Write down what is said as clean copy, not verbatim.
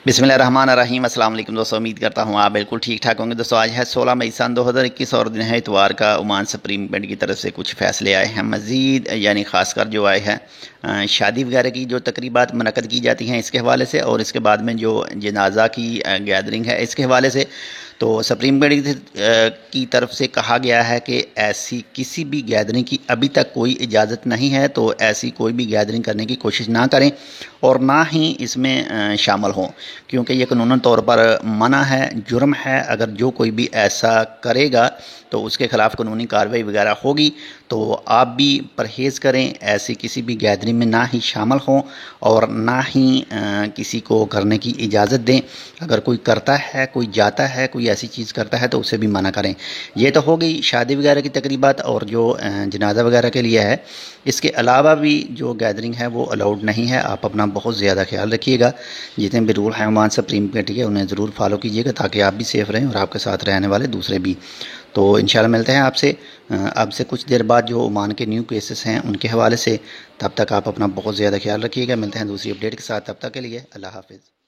बिस्मिल्लाहिर्रहमानिर्रहीम। अस्सलाम वालेकुम दोस्तों, उम्मीद करता हूँ आप बिल्कुल ठीक ठाक होंगे। दोस्तों आज है 16 मई सन 2021 और दिन है इतवार का। ओमान सुप्रीम कोर्ट की तरफ से कुछ फ़ैसले आए हैं मज़ीद, यानी ख़ासकर जो आए हैं शादी वगैरह की जो तकरीबात मुनक़द की जाती हैं इसके हवाले से, और इसके बाद में जो जनाजा की गैदरिंग है इसके हवाले से। तो सुप्रीम कोर्ट की तरफ से कहा गया है कि ऐसी किसी भी गैदरिंग की अभी तक कोई इजाज़त नहीं है, तो ऐसी कोई भी गैदरिंग करने की कोशिश ना करें और ना ही इसमें शामिल हों, क्योंकि ये कानूनन तौर पर मना है, जुर्म है। अगर जो कोई भी ऐसा करेगा तो उसके ख़िलाफ़ कानूनी कार्रवाई वगैरह होगी। तो आप भी परहेज़ करें, ऐसी किसी भी गैदरिंग में ना ही शामिल हों और ना ही किसी को करने की इजाज़त दें। अगर कोई करता है, कोई जाता है, कोई ऐसी चीज़ करता है तो उसे भी मना करें। ये तो हो गई शादी वगैरह की तकरीबात और जो जनाजा वगैरह के लिए है। इसके अलावा भी जो गैदरिंग है वो अलाउड नहीं है। आप अपना बहुत ज़्यादा ख्याल रखिएगा। जितने भी रूल हैं ओमान सुप्रीम कोर्ट के उन्हें ज़रूर फॉलो कीजिएगा, ताकि आप भी सेफ़ रहें और आपके साथ रहने वाले दूसरे भी। तो इंशाल्लाह मिलते हैं आपसे अब से कुछ देर बाद जो ओमान के न्यू केसेस हैं उनके हवाले से। तब तक आप अपना बहुत ज़्यादा ख्याल रखिएगा। मिलते हैं दूसरी अपडेट के साथ, तब तक के लिए अल्लाह हाफ़िज़।